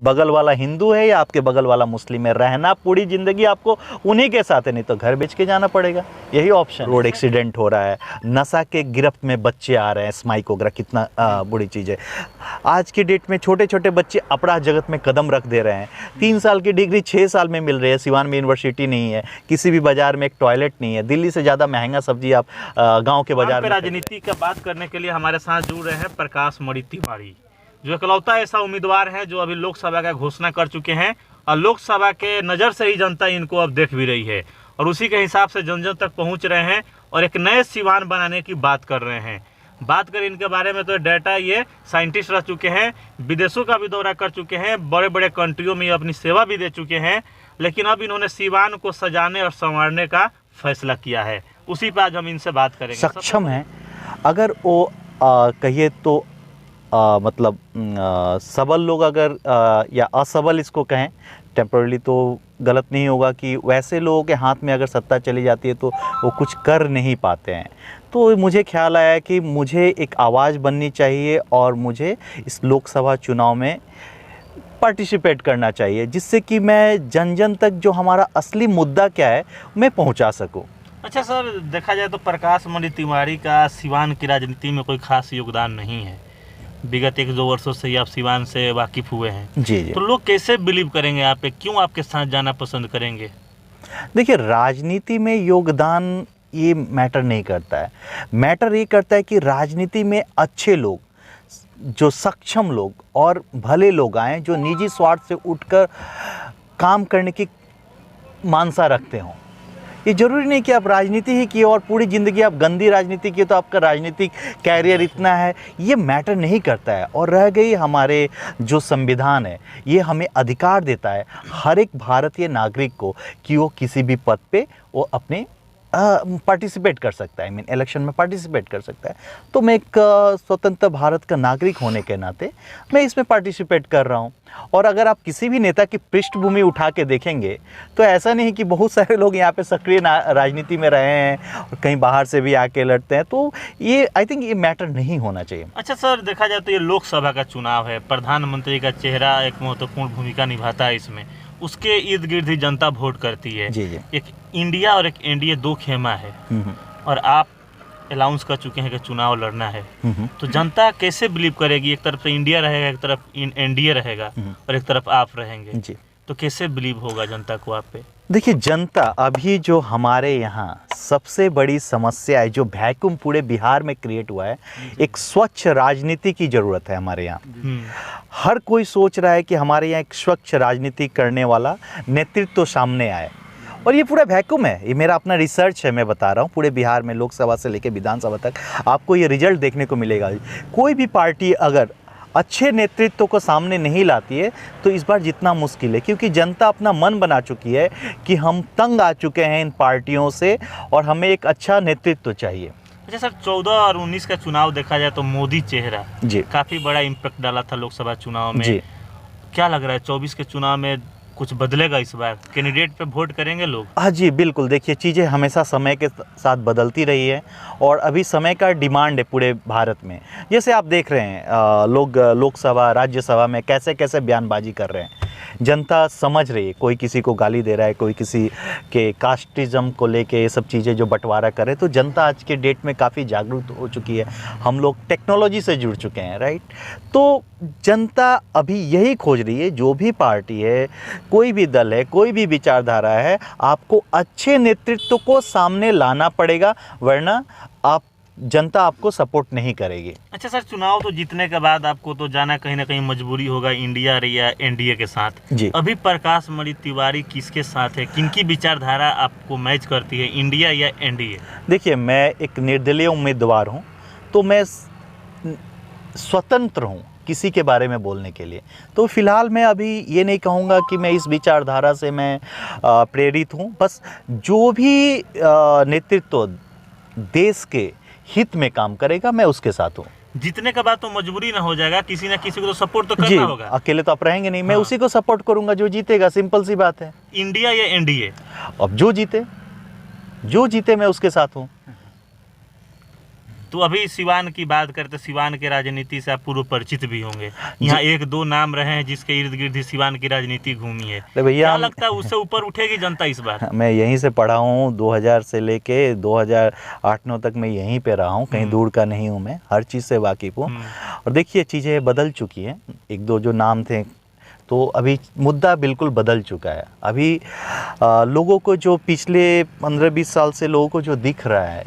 बगल वाला हिंदू है या आपके बगल वाला मुस्लिम है, रहना पूरी ज़िंदगी आपको उन्हीं के साथ है, नहीं तो घर बेच के जाना पड़ेगा, यही ऑप्शन। रोड एक्सीडेंट हो रहा है, नशा के गिरफ्त में बच्चे आ रहे हैं, स्माइक वगैरह कितना बुरी चीज़ है। आज की डेट में छोटे छोटे बच्चे अपराध जगत में कदम रख दे रहे हैं। 3 साल की डिग्री 6 साल में मिल रही है, सिवान में यूनिवर्सिटी नहीं है, किसी भी बाज़ार में एक टॉयलेट नहीं है, दिल्ली से ज़्यादा महंगा सब्जी आप गाँव के बाज़ार में। राजनीति का बात करने के लिए हमारे साथ जुड़ रहे हैं प्रकाश मणि तिवारी, जो इकलौता ऐसा उम्मीदवार है जो अभी लोकसभा का घोषणा कर चुके हैं और लोकसभा के नज़र से ही जनता इनको अब देख भी रही है और उसी के हिसाब से जन जन तक पहुंच रहे हैं और एक नए सिवान बनाने की बात कर रहे हैं। बात करें इनके बारे में तो डाटा ये साइंटिस्ट रह चुके हैं, विदेशों का भी दौरा कर चुके हैं, बड़े बड़े कंट्रियों में अपनी सेवा भी दे चुके हैं, लेकिन अब इन्होंने सिवान को सजाने और संवारने का फैसला किया है। उसी पर आज हम इनसे बात करेंगे। सक्षम है अगर वो कहिए तो मतलब सबल लोग अगर या असबल इसको कहें टेम्पररी तो गलत नहीं होगा कि वैसे लोगों के हाथ में अगर सत्ता चली जाती है तो वो कुछ कर नहीं पाते हैं। तो मुझे ख्याल आया कि मुझे एक आवाज़ बननी चाहिए और मुझे इस लोकसभा चुनाव में पार्टिसिपेट करना चाहिए, जिससे कि मैं जन जन तक जो हमारा असली मुद्दा क्या है मैं पहुंचा सकूं। अच्छा सर, देखा जाए तो प्रकाश मणि तिवारी का सिवान की राजनीति में कोई खास योगदान नहीं है। विगत 1-2 वर्षों से ही आप सिवान से वाकिफ़ हुए हैं। जी। तो लोग कैसे बिलीव करेंगे आप पे, क्यों आपके साथ जाना पसंद करेंगे? देखिए, राजनीति में योगदान ये मैटर नहीं करता है, मैटर ये करता है कि राजनीति में अच्छे लोग, जो सक्षम लोग और भले लोग आएँ, जो निजी स्वार्थ से उठकर काम करने की मानसा रखते हों। ये ज़रूरी नहीं कि आप राजनीति ही किए और पूरी ज़िंदगी आप गंदी राजनीति किए तो आपका राजनीतिक कैरियर इतना है, ये मैटर नहीं करता है। और रह गई हमारे जो संविधान है, ये हमें अधिकार देता है हर एक भारतीय नागरिक को कि वो किसी भी पद पे वो अपने पार्टिसिपेट कर सकता है, इलेक्शन में पार्टिसिपेट कर सकता है। तो मैं एक स्वतंत्र भारत का नागरिक होने के नाते मैं इसमें पार्टिसिपेट कर रहा हूँ। और अगर आप किसी भी नेता की पृष्ठभूमि उठा के देखेंगे तो ऐसा नहीं कि बहुत सारे लोग यहाँ पे सक्रिय राजनीति में रहे हैं और कहीं बाहर से भी आके लड़ते हैं, तो ये आई थिंक ये मैटर नहीं होना चाहिए। अच्छा सर, देखा जाए तो ये लोकसभा का चुनाव है, प्रधानमंत्री का चेहरा एक महत्वपूर्ण भूमिका निभाता है इसमें, उसके इर्द गिर्द ही जनता वोट करती है। जी। एक इंडिया और एक एनडीए 2 खेमा है और आप अनाउंस कर चुके हैं कि चुनाव लड़ना है, तो जनता कैसे बिलीव करेगी? एक तरफ तो इंडिया रहेगा, एक तरफ एनडीए रहेगा और एक तरफ आप रहेंगे जी, तो कैसे बिलीव होगा जनता को आप पे? देखिए, जनता अभी जो हमारे यहाँ सबसे बड़ी समस्या है, जो वैक्यूम पूरे बिहार में क्रिएट हुआ है, एक स्वच्छ राजनीति की ज़रूरत है हमारे यहाँ। हर कोई सोच रहा है कि हमारे यहाँ एक स्वच्छ राजनीति करने वाला नेतृत्व तो सामने आए, और ये पूरा वैक्यूम है। ये मेरा अपना रिसर्च है, मैं बता रहा हूँ। पूरे बिहार में लोकसभा से लेकर विधानसभा तक आपको ये रिजल्ट देखने को मिलेगा। कोई भी पार्टी अगर अच्छे नेतृत्व को सामने नहीं लाती है तो इस बार जितना मुश्किल है, क्योंकि जनता अपना मन बना चुकी है कि हम तंग आ चुके हैं इन पार्टियों से और हमें एक अच्छा नेतृत्व चाहिए। अच्छा सर, 14 और 19 का चुनाव देखा जाए तो मोदी चेहरा जी काफ़ी बड़ा इम्पैक्ट डाला था लोकसभा चुनाव में जी। क्या लग रहा है 24 के चुनाव में कुछ बदलेगा? इस बार कैंडिडेट पे वोट करेंगे लोग? हाँ जी, बिल्कुल। देखिए, चीज़ें हमेशा समय के साथ बदलती रही है और अभी समय का डिमांड है पूरे भारत में। जैसे आप देख रहे हैं लोग लोकसभा राज्यसभा में कैसे कैसे बयानबाजी कर रहे हैं, जनता समझ रही है। कोई किसी को गाली दे रहा है, कोई किसी के कास्टिज़म को लेके ये सब चीज़ें जो बंटवारा कर रहे हैं, तो जनता आज के डेट में काफ़ी जागरूक हो चुकी है। हम लोग टेक्नोलॉजी से जुड़ चुके हैं, राइट। तो जनता अभी यही खोज रही है, जो भी पार्टी है, कोई भी दल है, कोई भी विचारधारा है, आपको अच्छे नेतृत्व को सामने लाना पड़ेगा, वरना जनता आपको सपोर्ट नहीं करेगी। अच्छा सर, चुनाव तो जीतने के बाद आपको तो जाना कहीं ना कहीं मजबूरी होगा इंडिया या एनडीए के साथ जी। अभी प्रकाश मणि तिवारी किसके साथ है, किनकी विचारधारा आपको मैच करती है, इंडिया या एनडीए? देखिए, मैं एक निर्दलीय उम्मीदवार हूँ, तो मैं स्वतंत्र हूँ किसी के बारे में बोलने के लिए। तो फिलहाल मैं अभी ये नहीं कहूँगा कि मैं इस विचारधारा से मैं प्रेरित हूँ। बस जो भी नेतृत्व देश के हित में काम करेगा, मैं उसके साथ हूँ। जीतने के बाद तो मजबूरी ना हो जाएगा, किसी ना किसी को तो सपोर्ट तो करना होगा। अकेले तो आप रहेंगे नहीं। मैं उसी को सपोर्ट करूँगा जो जीतेगा, सिंपल सी बात है। इंडिया या एनडीए? अब जो जीते मैं उसके साथ हूँ। तो अभी सिवान की बात करते, सिवान के राजनीति से आप पूर्व परिचित भी होंगे। यहाँ एक दो नाम रहे हैं जिसके इर्द गिर्द ही सिवान की राजनीति घूमी है। अरे भैया, क्या लगता है उससे ऊपर उठेगी जनता इस बार? मैं यहीं से पढ़ा हूँ, 2000 से लेके 2008-9 तक मैं यहीं पे रहा हूँ, कहीं दूर का नहीं हूँ, मैं हर चीज़ से वाकिफ़ हूँ। और देखिए चीज़ें बदल चुकी हैं, एक दो जो नाम थे तो अभी मुद्दा बिल्कुल बदल चुका है। अभी लोगों को जो पिछले 15-20 साल से लोगों को जो दिख रहा है,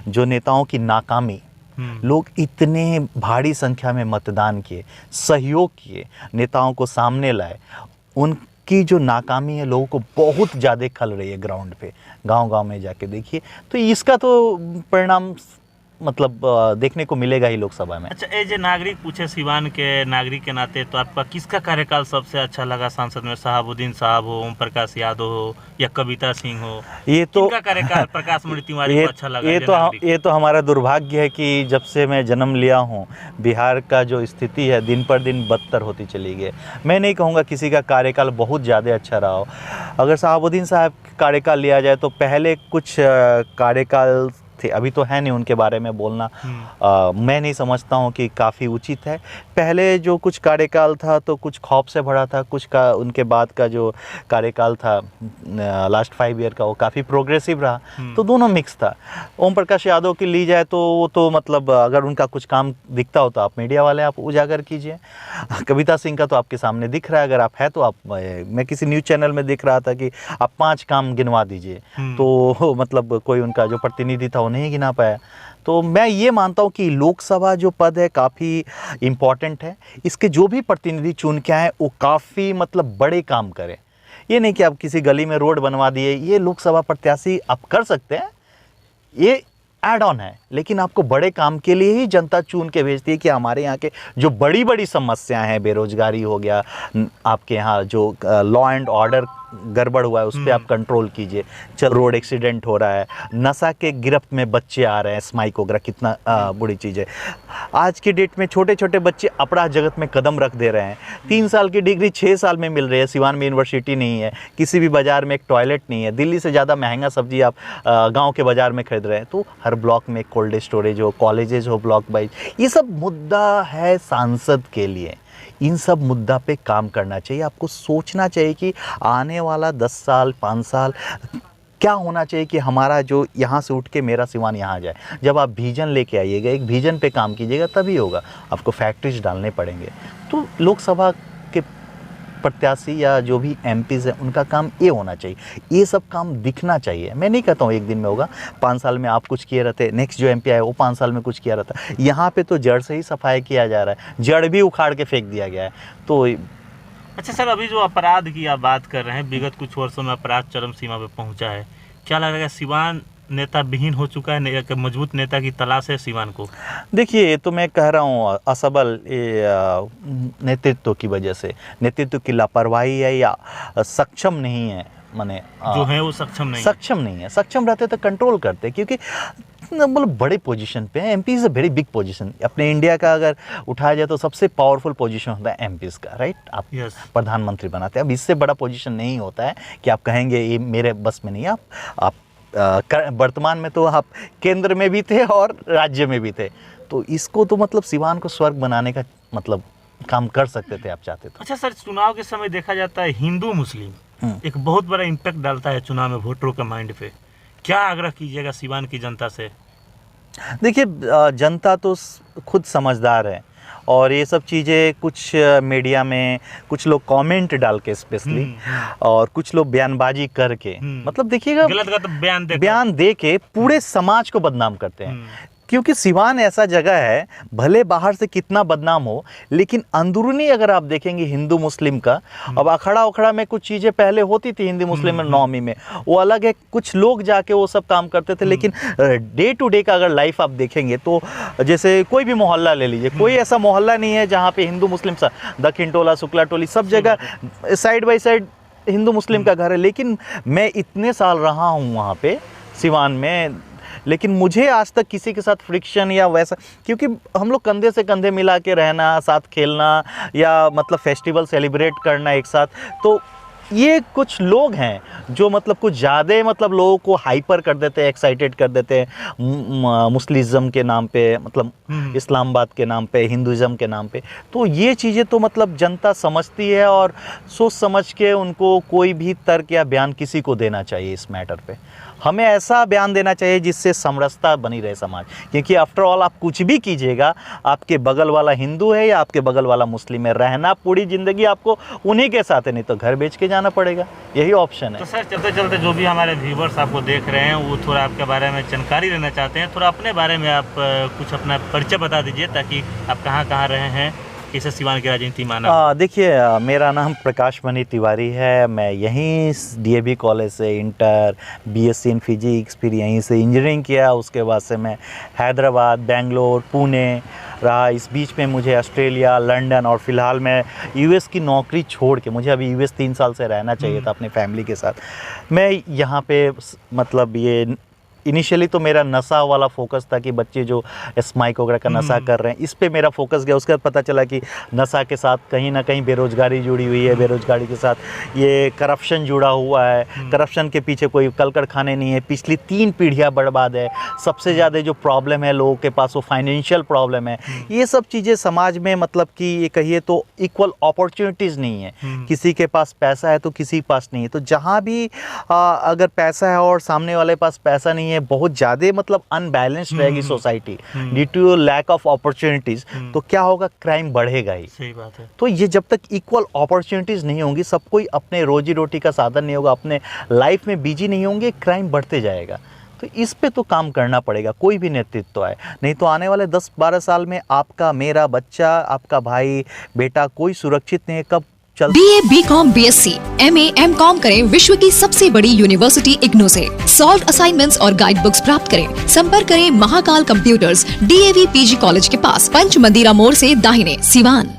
जो नेताओं की नाकामी, लोग इतने भारी संख्या में मतदान किए, सहयोग किए, नेताओं को सामने लाए, उनकी जो नाकामी है लोगों को बहुत ज़्यादा खल रही है ग्राउंड पे, गांव-गांव में जाके देखिए। तो इसका तो परिणाम मतलब देखने को मिलेगा ही लोकसभा में। अच्छा, एज ए नागरिक पूछे, सिवान के नागरिक के नाते, तो आपका किसका कार्यकाल सबसे अच्छा लगा सांसद में? शहाबुद्दीन साहब हो, ओम प्रकाश यादव हो, या कविता सिंह हो? ये तो किनका कार्यकाल प्रकाश मणि तिवारी को अच्छा लगा? ये तो हमारा दुर्भाग्य है कि जब से मैं जन्म लिया हूँ, बिहार का जो स्थिति है दिन पर दिन बदतर होती चली गई। मैं नहीं कहूँगा किसी का कार्यकाल बहुत ज़्यादा अच्छा रहा हो। अगर शहाबुद्दीन साहब का कार्यकाल लिया जाए तो पहले कुछ कार्यकाल थे, अभी तो है नहीं, उनके बारे में बोलना मैं नहीं समझता हूँ कि काफ़ी उचित है। पहले जो कुछ कार्यकाल था तो कुछ खौफ से भरा था, कुछ का उनके बाद का जो कार्यकाल था लास्ट 5 ईयर का, वो काफ़ी प्रोग्रेसिव रहा। तो दोनों मिक्स था। ओम प्रकाश यादव की ली जाए तो वो तो मतलब अगर उनका कुछ काम दिखता हो तो आप मीडिया वाले आप उजागर कीजिए। कविता सिंह का तो आपके सामने दिख रहा है, अगर आप है तो आप, मैं किसी न्यूज़ चैनल में दिख रहा था कि आप 5 काम गिनवा दीजिए, तो मतलब कोई उनका जो प्रतिनिधि था नहीं गिना पाया। तो मैं ये मानता हूँ कि लोकसभा जो पद है काफ़ी इम्पॉर्टेंट है। इसके जो भी प्रतिनिधि चुन के आए वो काफ़ी मतलब बड़े काम करें। ये नहीं कि आप किसी गली में रोड बनवा दिए, ये लोकसभा प्रत्याशी आप कर सकते हैं, ये ऐड ऑन है, लेकिन आपको बड़े काम के लिए ही जनता चुन के भेजती है कि हमारे यहाँ के जो बड़ी बड़ी समस्याएं हैं, बेरोजगारी हो गया, आपके यहाँ जो लॉ एंड ऑर्डर गड़बड़ हुआ है उस पर आप कंट्रोल कीजिए, चल रोड एक्सीडेंट हो रहा है, नशा के गिरफ्त में बच्चे आ रहे हैं, स्माइक वगैरह कितना बुरी चीज़ है। आज के डेट में छोटे छोटे बच्चे अपराध जगत में कदम रख दे रहे हैं। 3 साल की डिग्री 6 साल में मिल रही है, सिवान में यूनिवर्सिटी नहीं है, किसी भी बाज़ार में एक टॉयलेट नहीं है, दिल्ली से ज़्यादा महंगा सब्जी आप गाँव के बाज़ार में खरीद रहे हैं। तो हर ब्लॉक में कोल्ड स्टोरेज हो, कॉलेजेस हो ब्लॉक वाइज, ये सब मुद्दा है सांसद के लिए। इन सब मुद्दा पे काम करना चाहिए। आपको सोचना चाहिए कि आने वाला 10 साल 5 साल क्या होना चाहिए कि हमारा जो यहाँ से उठ के मेरा सिवान यहाँ जाए। जब आप विजन लेके आइएगा, एक विजन पे काम कीजिएगा, तभी होगा। आपको फैक्ट्रीज डालने पड़ेंगे। तो लोकसभा के प्रत्याशी या जो भी एमपीज़ हैं उनका काम ये होना चाहिए, ये सब काम दिखना चाहिए। मैं नहीं कहता हूँ एक दिन में होगा, 5 साल में आप कुछ किए रहते, नेक्स्ट जो एमपी आए वो 5 साल में कुछ किया रहता। यहाँ पे तो जड़ से ही सफाई किया जा रहा है, जड़ भी उखाड़ के फेंक दिया गया है। तो अच्छा सर, अभी जो अपराध की आप बात कर रहे हैं, विगत कुछ वर्षों में अपराध चरम सीमा पे पहुंचा है, क्या लग रहा है सिवान नेता विहीन हो चुका है? एक मजबूत नेता की तलाश है सिवान को? देखिए, ये तो मैं कह रहा हूँ असबल नेतृत्व की वजह से, नेतृत्व की लापरवाही है या सक्षम नहीं है, माने जो है वो सक्षम नहीं है। सक्षम रहते तो कंट्रोल करते, क्योंकि मतलब बड़े पोजीशन पे है। MP is a very big position. अपने इंडिया का अगर उठाया जाए तो सबसे पावरफुल पोजीशन होता है एमपीज़ का, राइट? आप प्रधानमंत्री बनाते हैं। अब इससे बड़ा पोजीशन नहीं होता है कि आप कहेंगे ये मेरे बस में नहीं है। आप वर्तमान में तो आप केंद्र में भी थे और राज्य में भी थे, तो इसको तो मतलब सिवान को स्वर्ग बनाने का मतलब काम कर सकते थे आप चाहते तो। अच्छा सर, चुनाव के समय देखा जाता है हिंदू मुस्लिम एक बहुत बड़ा इम्पैक्ट डालता है चुनाव में वोटरों के माइंड पे। क्या आग्रह कीजिएगा सिवान की जनता से? देखिए, जनता तो खुद समझदार है और ये सब चीज़ें कुछ मीडिया में कुछ लोग कमेंट डाल के स्पेशली और कुछ लोग बयानबाजी करके मतलब देखिएगा गलत बयान दे के पूरे समाज को बदनाम करते हैं। क्योंकि सिवान ऐसा जगह है, भले बाहर से कितना बदनाम हो, लेकिन अंदरूनी अगर आप देखेंगे हिंदू मुस्लिम का, अब अखड़ा उखड़ा में कुछ चीज़ें पहले होती थी हिंदू मुस्लिम में, नौमी में वो अलग है, कुछ लोग जाके वो सब काम करते थे। लेकिन डे टू डे का अगर लाइफ आप देखेंगे तो जैसे कोई भी मोहल्ला ले लीजिए, कोई ऐसा मोहल्ला नहीं है जहाँ पे हिंदू मुस्लिम सा, दक्षिण टोला शुक्ला टोली सब जगह साइड बाई साइड हिंदू मुस्लिम का घर है। लेकिन मैं इतने साल रहा हूँ वहाँ पे सिवान में, लेकिन मुझे आज तक किसी के साथ फ्रिक्शन या वैसा, क्योंकि हम लोग कंधे से कंधे मिला के रहना, साथ खेलना या मतलब फेस्टिवल सेलिब्रेट करना एक साथ, तो ये कुछ लोग हैं जो मतलब कुछ ज़्यादा मतलब लोगों को हाइपर कर देते हैं, एक्साइटेड कर देते हैं मुस्लिम के नाम पे, मतलब इस्लामाबाद के नाम पे, हिंदुज़म के नाम पे। तो ये चीज़ें तो मतलब जनता समझती है और सोच समझ के उनको कोई भी तर्क या बयान किसी को देना चाहिए इस मैटर पे। हमें ऐसा बयान देना चाहिए जिससे समरसता बनी रहे समाज, क्योंकि आफ्टर ऑल आप कुछ भी कीजिएगा, आपके बगल वाला हिंदू है या आपके बगल वाला मुस्लिम है, रहना पूरी ज़िंदगी आपको उन्हीं के साथ है, नहीं तो घर बेच के जाना पड़ेगा, यही ऑप्शन है। तो सर चलते चलते जो भी हमारे व्यूवर्स आपको देख रहे हैं वो थोड़ा आपके बारे में जानकारी लेना चाहते हैं, थोड़ा अपने बारे में आप कुछ अपना परिचय बता दीजिए ताकि आप कहाँ कहाँ रहे हैं, कैसे सिवान की राजनीति माना। देखिए, मेरा नाम प्रकाश मणि तिवारी है। मैं यहीं DAV कॉलेज से इंटर BSc इन फिजिक्स, फिर यहीं से इंजीनियरिंग किया। उसके बाद से मैं हैदराबाद, बेंगलोर, पुणे रहा। इस बीच में मुझे ऑस्ट्रेलिया, लंदन और फ़िलहाल मैं US की नौकरी छोड़ के, मुझे अभी US 3 साल से रहना चाहिए था अपनी फैमिली के साथ, मैं यहाँ पे मतलब ये इनिशियली तो मेरा नशा वाला फोकस था कि बच्चे जो स्माइक वगैरह का नशा कर रहे हैं, इस पे मेरा फोकस गया। उसके बाद पता चला कि नशा के साथ कहीं ना कहीं बेरोज़गारी जुड़ी हुई है, बेरोज़गारी के साथ ये करप्शन जुड़ा हुआ है, करप्शन के पीछे कोई कल कारखाने नहीं है, पिछली 3 पीढ़ियाँ बर्बाद है। सबसे ज़्यादा जो प्रॉब्लम है लोगों के पास वो फाइनेंशियल प्रॉब्लम है। ये सब चीज़ें समाज में मतलब कि ये कहिए तो इक्वल अपॉर्चुनिटीज़ नहीं है, किसी के पास पैसा है तो किसी के पास नहीं है। तो जहाँ भी अगर पैसा है और सामने वाले पास पैसा नहीं है, बहुत ज़्यादा मतलब अनबैलेंस्ड रहेगी society due to lack of opportunities, तो क्या होगा, क्राइम बढ़ेगा ही। सही बात है। तो ये जब तक इक्वल अपॉर्चुनिटीज़ नहीं होंगी, सब कोई अपने रोजी रोटी का साधन नहीं होगा, अपने लाइफ में बिजी नहीं होंगे, क्राइम बढ़ते जाएगा। तो इस पे तो काम करना पड़ेगा, कोई भी नेतृत्व आए, नहीं तो आने वाले 10-12 साल में आपका, मेरा बच्चा, आपका भाई, बेटा कोई सुरक्षित नहीं है। कब BA, BCom, BSc, MA, MCom करें विश्व की सबसे बड़ी यूनिवर्सिटी इग्नू से। सॉल्व असाइनमेंट्स और गाइड बुक्स प्राप्त करें। संपर्क करें Mahakal computers, DAV PG college के पास, पंच मंदिरा मोड़ से दाहिने, सिवान।